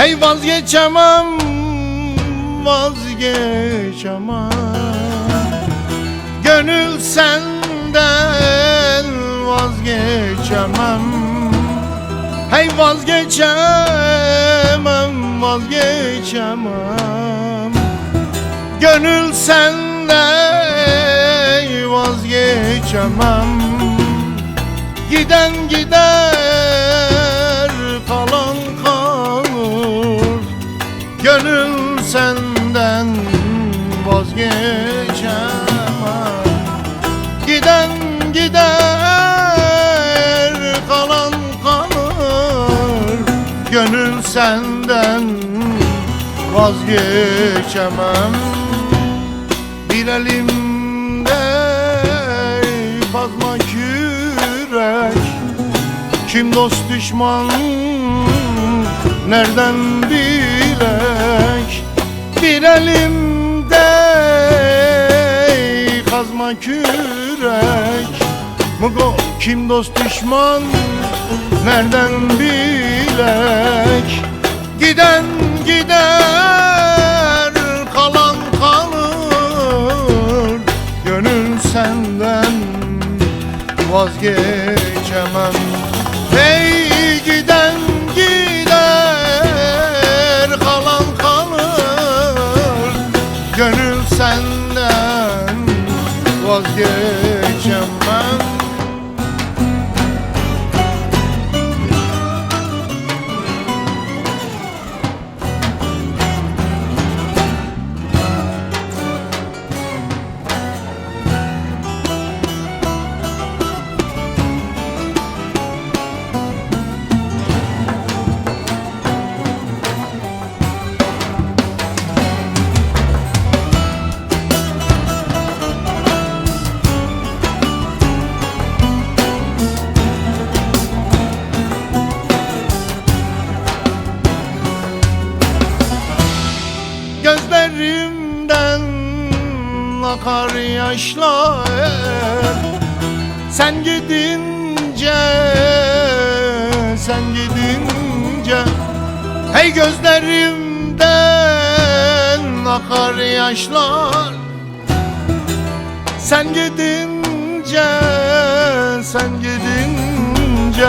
Hey vazgeçemem, vazgeçemem, gönül senden vazgeçemem. Hey vazgeçemem, vazgeçemem, gönül senden vazgeçemem. Giden gider, kalan kalır, gönül senden vazgeçemem. Giden gider, kalan kalır, gönül senden vazgeçemem. Bir elimde kazma kürek, kim dost düşman nereden bilek? Bir elimde kazma kürek, mugo kim dost düşman nereden bilek? Giden gider, kalan kalır, gönül senden vazgeçemem. Hey giden gider, kalan kalır, gönül senden vazgeçemem. Gözlerimden akar yaşlar, sen gidince, sen gidince. Hey gözlerimden akar yaşlar, sen gidince, sen gidince.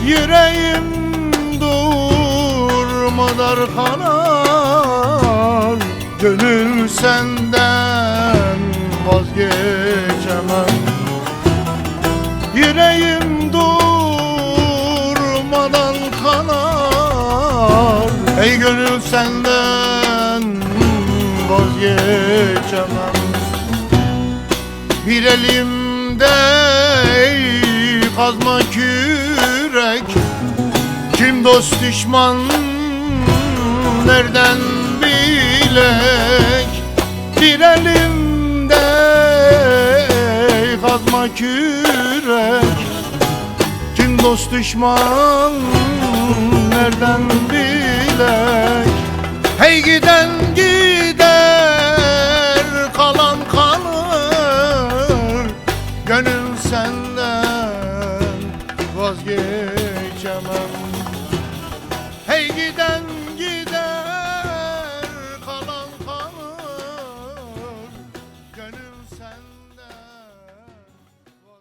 Yüreğim durmadan kanar, gönül senden vazgeçemem. Yüreğim durmadan kanar, ey gönül senden vazgeçemem. Bir elimde kazma kürek, kim dost düşman nereden bilek? Bir elimde kazma kürek, kim dost düşman nereden bilek? Hey giden